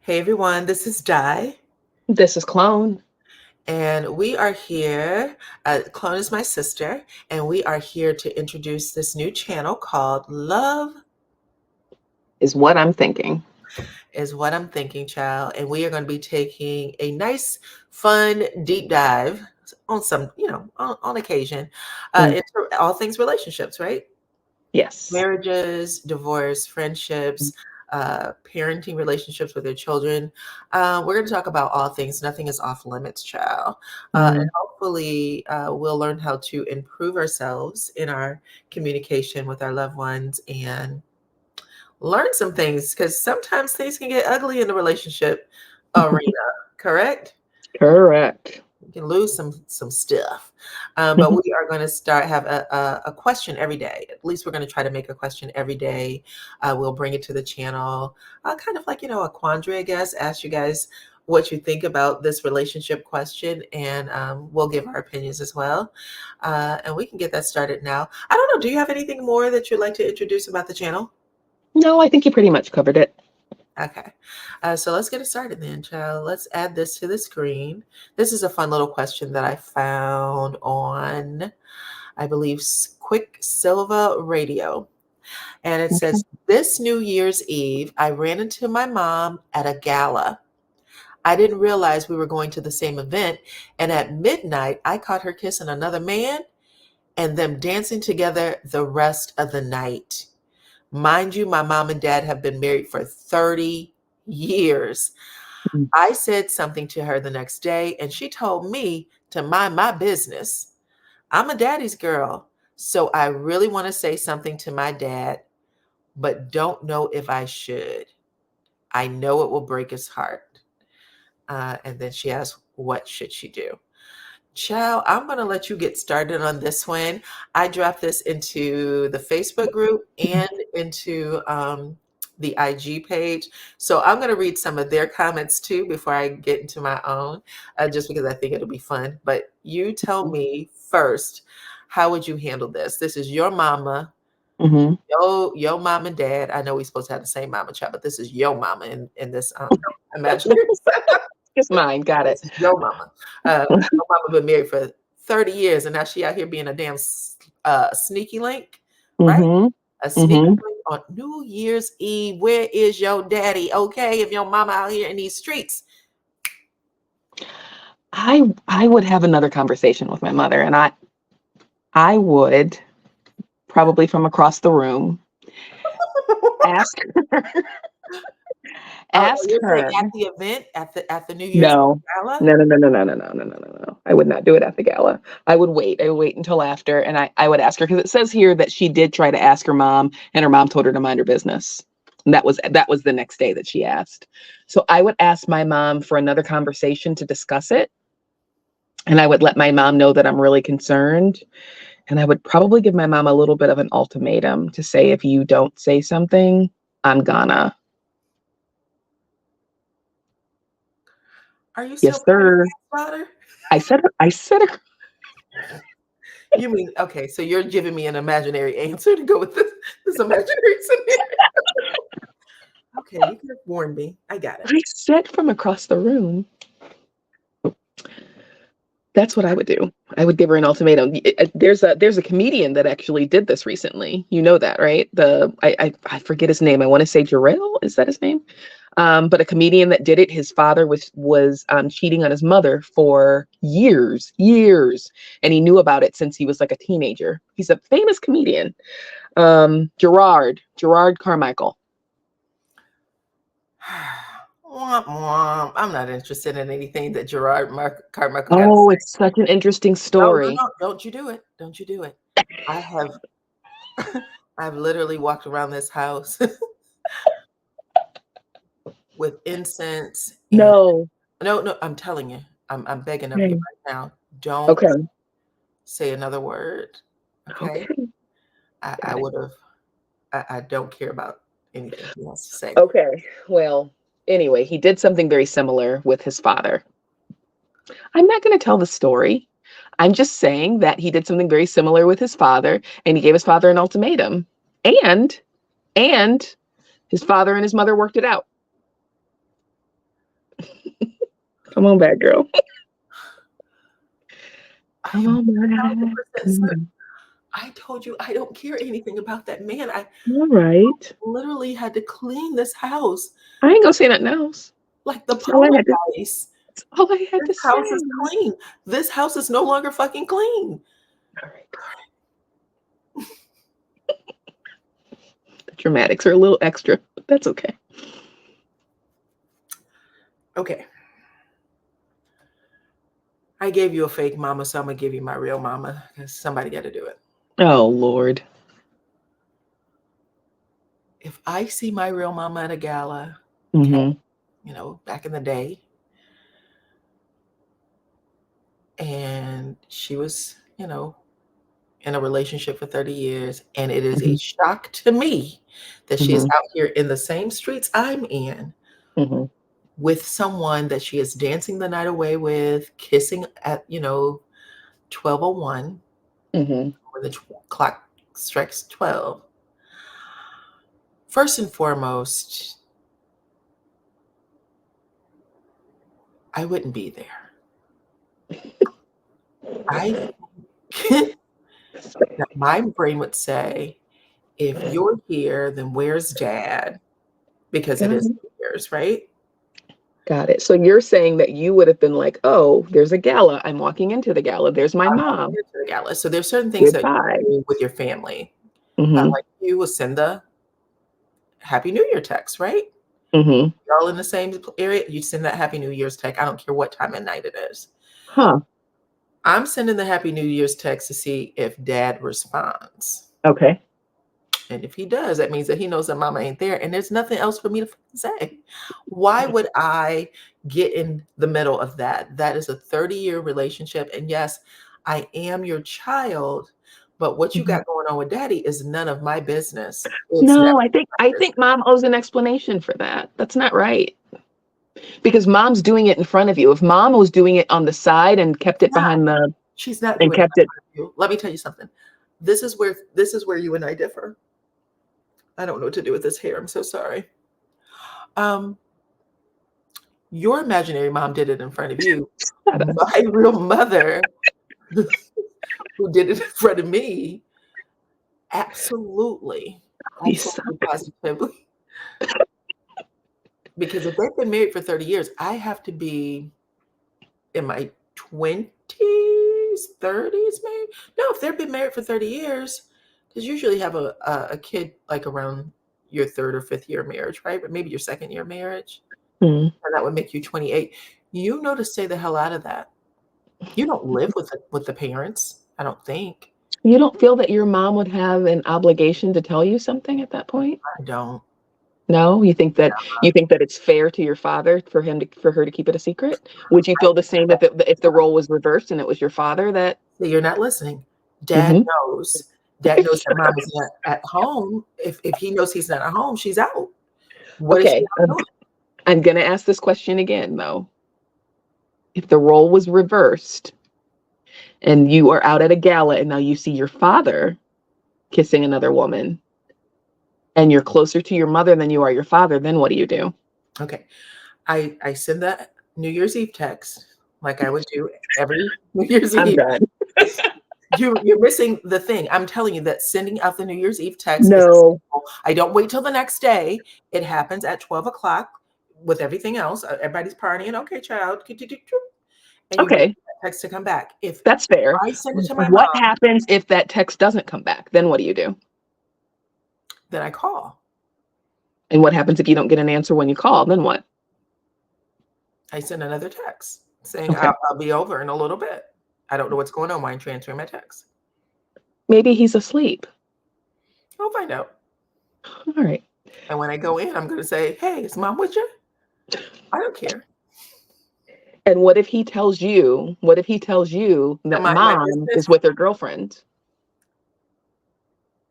Hey everyone, this is Di, This is Clone. and we are here. Clone is my sister, and we are here to introduce this new channel called Love Is what I'm thinking. is What I'm Thinking, child. And we are going to be taking a nice, fun, deep dive on some, on occasion, Mm, into all things relationships, right? yes. Marriages, divorce, friendships, parenting relationships with their children. We're going to talk about all things. Nothing is off limits, child. And Mm, hopefully, we'll learn how to improve ourselves in our communication with our loved ones and learn some things because sometimes things can get ugly in the relationship arena, correct? correct. You can lose some stuff, but we are going to start have a question every day. At least we're going to try to make a question every day. We'll bring it to the channel, kind of like a quandary, I guess. Ask you guys what you think about this relationship question, and we'll give our opinions as well. And we can get that started now. I don't know. Do you have anything more that you'd like to introduce about the channel? No, I think you pretty much covered it. Okay. So let's get it started then, child. Let's add this to the screen. This is a fun little question that I found on, I believe, Quicksilver Radio. And it Okay. says, this New Year's Eve, I ran into my mom at a gala. I didn't realize we were going to the same event. And at midnight, I caught her kissing another man and them dancing together the rest of the night. Mind you, my mom and dad have been married for 30 years. Mm. I said something to her the next day, and she told me to mind my business. I'm a daddy's girl, so I really want to say something to my dad, but don't know if I should. I know it will break his heart. And then she asked, what should she do? Child, I'm going to let you get started on this one. I dropped this into the Facebook group and into the IG page. So I'm going to read some of their comments too before I get into my own, just because I think it'll be fun. But you tell me first, how would you handle this? This is your mama, Mm-hmm. your mom and dad. I know we're supposed to have the same mama child, but this is your mama in this imaginary. Just mine. Got it. This is your mama. Your mama been married for 30 years, and now she out here being a damn sneaky link, right? Mm-hmm. A sneaky Mm-hmm. link on New Year's Eve. Where is your daddy? Okay, if your mama out here in these streets. I would have another conversation with my mother, and I would probably from across the room ask her Oh, ask you're saying her. at the event, at the New Year's No. gala? No, no, no, no, no, no, no, no, no, no, no. I would not do it at the gala. I would wait. I would wait until after, and I would ask her because it says here that she did try to ask her mom, and her mom told her to mind her business. And that was the next day that she asked. So I would ask my mom for another conversation to discuss it, and I would let my mom know that I'm really concerned, and I would probably give my mom a little bit of an ultimatum to say if you don't say something, I'm gonna. Are you still Yes, playing sir. Father? I said You mean okay? So you're giving me an imaginary answer to go with this imaginary scenario? Okay, you could have warned me. I got it. I said from across the room. That's what I would do. I would give her an ultimatum. There's a comedian that actually did this recently. You know that, right? I forget his name. I want to say Jarrell. Is that his name? But a comedian that did it. His father was cheating on his mother for years, and he knew about it since he was like a teenager. He's a famous comedian. Gerard Carmichael. Womp womp. I'm not interested in anything that Carmichael had to Oh, say. it's such an interesting No, no, story. no. Don't you do it. Don't you do it. I have I've literally walked around this house with incense and No. no, no, I'm telling you. I'm begging of you Okay. right now. Don't Okay. say another word. Okay. Okay. I Got it. would have I don't care about anything he has to say. Okay. Well, anyway, he did something very similar with his father. I'm not going to tell the story. I'm just saying that he did something very similar with his father, and he gave his father an ultimatum. And and his father and his mother worked it out. Come on back, girl. I Come am on back. 1,000% Come on certain. back. I told you I don't care anything about that man. I All right. literally had to clean this house I ain't gonna say nothing else. like the That's all I had to. poltergeist. That's all I had This to house say. is clean. This house is no longer fucking clean. All right. The dramatics are a little extra, but that's okay. Okay. I gave you a fake mama, so I'm gonna give you my real mama because somebody got to do it. Oh Lord. If I see my real mama at a gala, Mm-hmm. back in the day, and she was, in a relationship for 30 years, and it is a Mm-hmm. shock to me that she is Mm-hmm. out here in the same streets I'm in Mm-hmm. with someone that she is dancing the night away with, kissing at, 12:01 Mm-hmm. when the clock strikes 12. First and foremost, I wouldn't be there. I think that my brain would say, if you're here, then where's dad? Because it Got is it. years, right? Got it. So you're saying that you would have been like, oh, there's a gala. I'm walking into the gala. There's my I'm walking mom. into the gala. So there's certain things that Goodbye. you do with your family. Mm-hmm. Like you will send the Happy New Year text, right? Mm-hmm. Y'all in the same area, you send that Happy New Year's text. I don't care what time of night it is. Huh. I'm sending the Happy New Year's text to see if dad responds. Okay. And if he does, that means that he knows that mama ain't there. And there's nothing else for me to say. Why would I get in the middle of that? That is a 30-year relationship. And yes, I am your child, but what you Mhm. got going on with daddy is none of my business. It's never No, I think my I business. think mom owes an explanation for that. That's not right. Because mom's doing it in front of you. If mom was doing it on the side and kept it Yeah, behind the she's not and doing it kept it. in front of you. Let me tell you something. This is where you and I differ. I don't know what to do with this hair. I'm so sorry. Um, your imaginary mom did it in front of you. My real mother, who did it in front of me, absolutely, You suck. absolutely, positively. Because if they've been married for 30 years, I have to be in my 20s, 30s, maybe. No, if they've been married for 30 years, because usually have a kid like around your third or fifth year of marriage, right? But maybe your second year of marriage, Hmm. and that would make you 28. You know to stay the hell out of that. You don't live with the parents, I don't think. You don't feel that your mom would have an obligation to tell you something at that point? I don't. No, you think that it's fair to your father for her to keep it a secret? Would you feel the same if the role was reversed and it was your father that? See, you're not listening. Dad Mhm. knows. Dad knows that mom is not at home. If he knows he's not at home, she's out. What is she Okay, out doing? I'm gonna ask this question again though. If the role was reversed and you are out at a gala and now you see your father kissing another woman and you're closer to your mother than you are your father, then what do you do? Okay. I send that New Year's Eve text like I would do every New Year's I'm Eve. done. You're missing the thing. I'm telling you that sending out the New Year's Eve text is No. simple. I don't wait till the next day. It happens at 12 o'clock with everything else. Everybody's partying. Okay, child. And you wait Okay, for that text to come back. If that's fair. I send it to my What mom, happens if that text doesn't come back? Then what do you do? then I call. And what happens if you don't get an answer when you call? Then what? I send another text saying Okay. I'll be over in a little bit. I don't know what's going on while I'm transferring my text. Maybe he's asleep. I'll find out. All right. And when I go in, I'm going to say, "Hey, is mom with you?" I don't care. And what if he tells you that Am I my mom business? is with her girlfriend?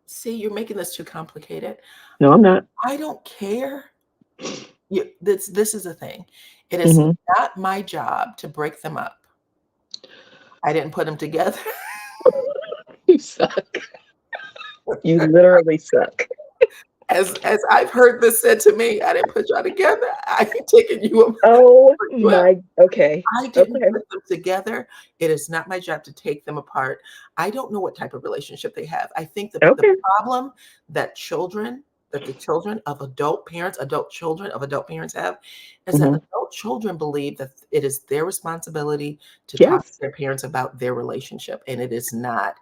See, you're making this too complicated. No, I'm not. I don't care. This is the thing. It is Hmm. not my job to break them up. I didn't put them together. You suck. You literally suck. as I've heard this said to me, I didn't put y'all together. I ain't taking you. Oh You out. my, okay. I didn't Okay. put them together. It is not my job to take them apart. I don't know what type of relationship they have. I think the Okay. problem that the children of adult parents, adult children of adult parents have is that Mhm. adult children believe that it is their responsibility to talk to Yes. their parents about their relationship, and it is not.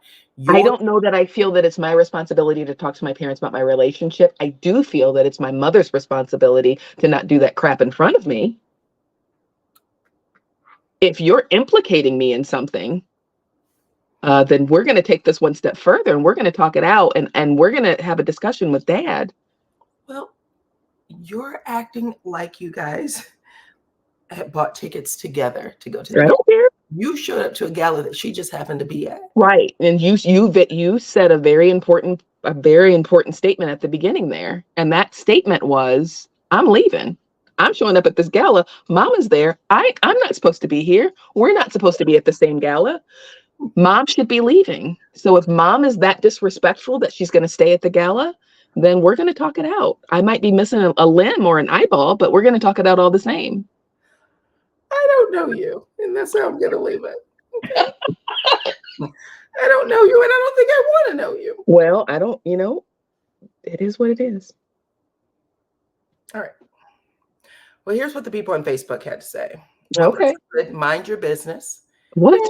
I Your don't know that I feel that it's my responsibility to talk to my parents about my relationship. I do feel that it's my mother's responsibility to not do that crap in front of me. If you're implicating me in something, then we're going to take this one step further and we're going to talk it out and we're going to have a discussion with dad. well, you're acting like you guys had bought tickets together to go to the I gala. don't care. You showed up to a gala that she just happened to be at. Right. And you said a very important statement at the beginning there. And that statement was, I'm leaving. I'm showing up at this gala. Mama's there. I'm not supposed to be here. We're not supposed to be at the same gala. Mom should be leaving. So if mom is that disrespectful that she's going to stay at the gala, then we're going to talk it out. I might be missing a limb or an eyeball, but we're going to talk it out all the same. I don't know you, and that's how I'm going to leave it. Okay. I don't know you, and I don't think I want to know you. Well, it is what it is. All right. Well, here's what the people on Facebook had to say. One Okay. person said, mind your business. What?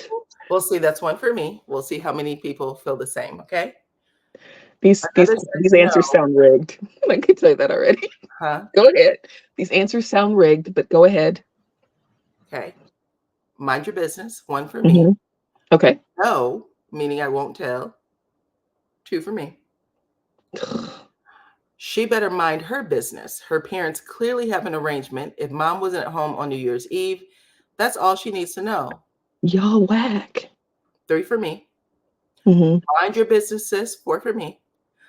We'll see. That's one for me. We'll see how many people feel the same. Okay. These Another said, these no. answers sound rigged. I can tell you that already. Huh? Go ahead. These answers sound rigged, but go ahead. Okay. Mind your business. One for me. Mhm. Okay. No, meaning I won't tell. Two for me. She better mind her business. Her parents clearly have an arrangement. If mom wasn't at home on New Year's Eve, that's all she needs to know. Y'all whack. Three for me. Mhm. Mind your business, sis. Four for me.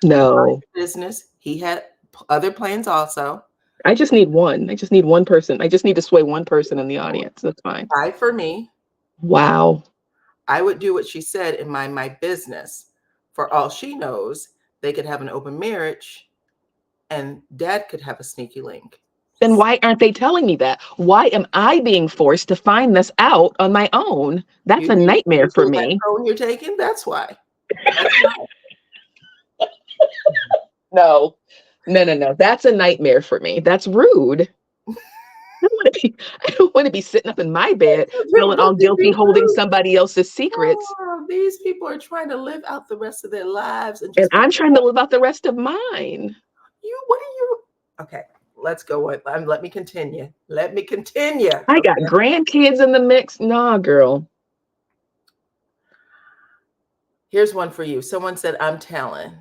Mind No. your business. He had other plans also. I just need one. I just need one person. I just need to sway one person in the audience. That's fine. Five for me. Wow. I would do what she said and mind my business. For all she knows, they could have an open marriage and dad could have a sneaky link. Then why aren't they telling me that? Why am I being forced to find this out on my own? That's a nightmare for That me. tone you're taking, that's why. That's why. No. No. That's a nightmare for me. That's rude. I don't want to be sitting up in my bed feeling all guilty holding somebody else's secrets. Oh, these people are trying to live out the rest of their lives and And just I'm trying to live out the rest of mine. what are you? Okay, let's go on. Let me continue. Let me continue. I got grandkids in the mix. Nah, girl. Here's one for you. Someone said, I'm telling.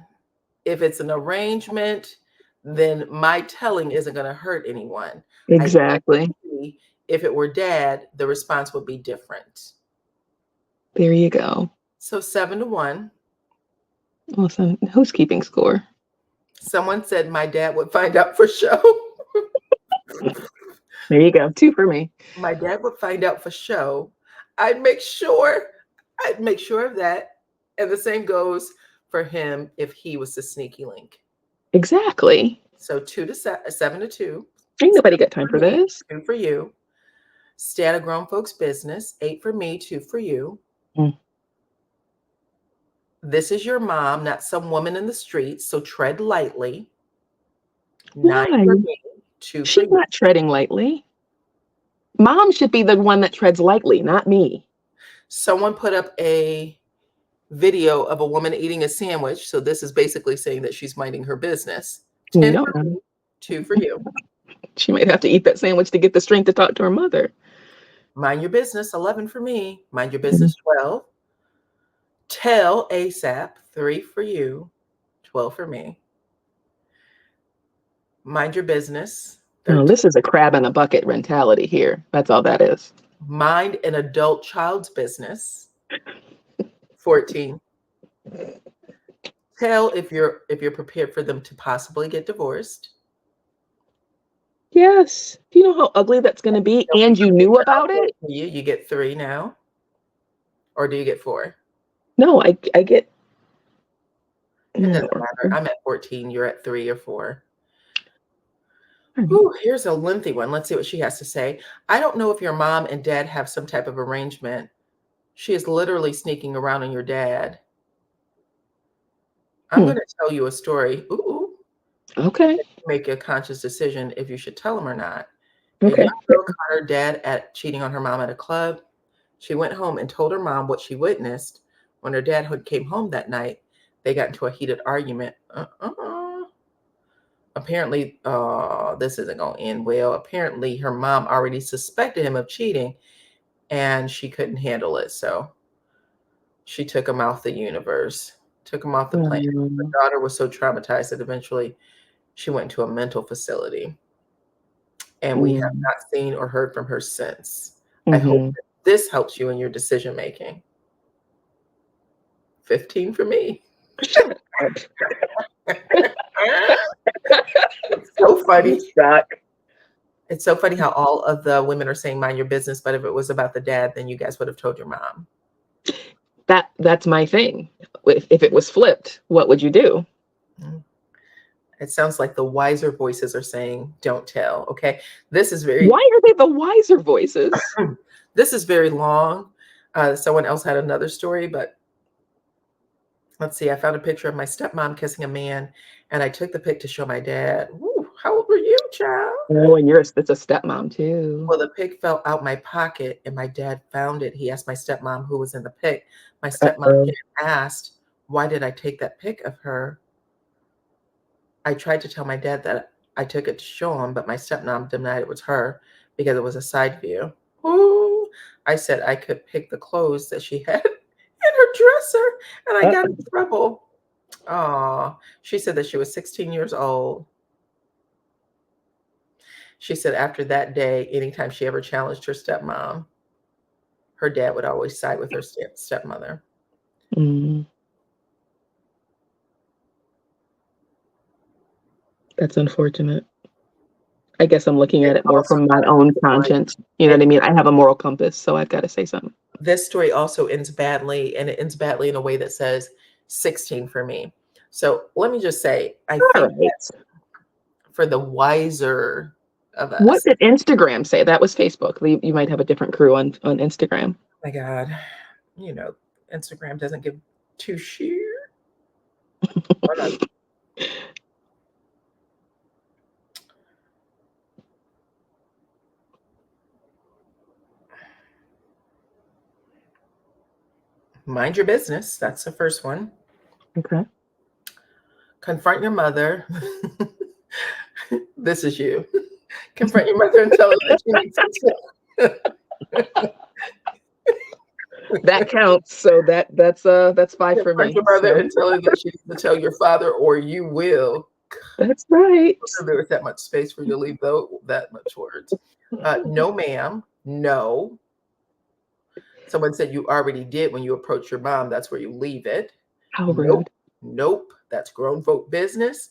If it's an arrangement, then my telling isn't going to hurt anyone. Exactly. If it were dad, the response would be different. There you go. So 7-1. Listen, who's keeping score? Someone said my dad would find out for show. There you go. 2 for me. My dad would find out for show. I'd make sure of that. And the same goes for him if he was the sneaky link. Exactly. So 7-2. Ain't nobody got time for this. 2 for you. Stay out of grown folks' business. 8 for me, 2 for you. Mm. This is your mom, not some woman in the streets, so tread lightly. Why? 9 for me, 2 for She's you. not treading lightly. Mom should be the one that treads lightly, not me. Someone put up a video of a woman eating a sandwich. So this is basically saying that she's minding her business. 10 No. for me, 2 for you. She might have to eat that sandwich to get the strength to talk to her mother. Mind your business. 11 for me. Mind your business. 12. Tell ASAP. 3 for you. 12 for me. Mind your business. 13. No, this is a crab in a bucket mentality here. That's all that is. Mind an adult child's business. 14. Tell if you're prepared for them to possibly get divorced. Yes. Do you know how ugly that's going to be? And you knew about it? You get 3 now. Or do you get 4? No, I get. It doesn't Or- matter. I'm at 14. You're at 3 or 4. All right. Ooh, here's a lengthy one. Let's see what she has to say. I don't know if your mom and dad have some type of arrangement. She is literally sneaking around on your dad. I'm going to tell you a story. Ooh, Okay. make a conscious decision if you should tell him or not. A Okay. young girl caught her dad at cheating on her mom at a club. She went home and told her mom what she witnessed. When her dad came home that night, they got into a heated argument. Apparently, this isn't going to end well. Apparently, her mom already suspected him of cheating, and she couldn't handle it. So she took him off the universe, took him off the planet. Her daughter was so traumatized that eventually she went to a mental facility, and we have not seen or heard from her since. I hope that this helps you in your decision making. 15 for me. It's so funny. It's so funny how all of the women are saying mind your business, but if it was about the dad, then you guys would have told your mom. That's my thing. If it was flipped, what would you do? It sounds like the wiser voices are saying, don't tell. Okay. This is very. Why are they the wiser voices? This is very long. Someone else had another story, but let's see. I found a picture of my stepmom kissing a man, and I took the pic to show my dad. Woo, how old were you, child? Oh, and it's a stepmom too. Well, the pic fell out my pocket, and my dad found it. He asked my stepmom who was in the pic. My stepmom asked, why did I take that pic of her? I tried to tell my dad that I took it to show him, but my stepmom denied it was her because it was a side view. Ooh, I said I could pick the clothes that she had in her dresser, and I got in trouble. Oh, she said that she was 16 years old. She said after that day, anytime she ever challenged her stepmom, her dad would always side with her stepmother. That's unfortunate. I guess I'm looking at it more from my own conscience. You know what I mean? I have a moral compass, so I've got to say something. This story also ends badly, and it ends badly in a way that says 16 for me. So let me just say, I think that's for the wiser of us. What did Instagram say? That was Facebook. You might have a different crew on Instagram. Oh my God. You know, Instagram doesn't give two shit. Mind your business. That's the first one. Okay. Confront your mother. This is you. Confront your mother and tell her that she needs to. That counts. So that's 5 for me. Confront your mother and tell her that she needs to tell your father, or you will. That's right. There was that much space for you to leave that much words. No, ma'am. No. Someone said you already did when you approach your mom. That's where you leave it. How rude. Nope. That's grown folk business.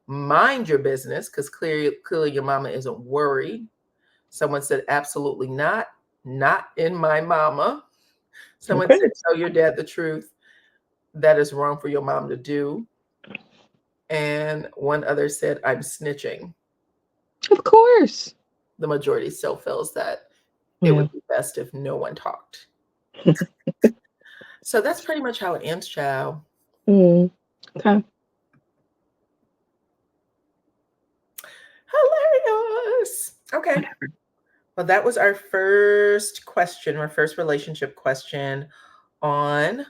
Mind your business, because clearly your mama isn't worried. Someone said absolutely not. Not in my mama. Someone said tell your dad the truth. That is wrong for your mom to do. And one other said I'm snitching. Of course. The majority still feels that it would be best if no one talked. So that's pretty much how it ends, child. Okay. Hilarious. Okay. Well, that was our first question, our first relationship question on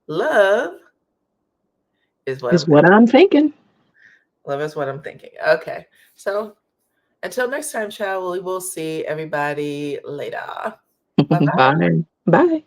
love is what I'm thinking. Love is what I'm thinking. Okay. So until next time, child, we will see everybody later. Bye-bye. Bye. Bye.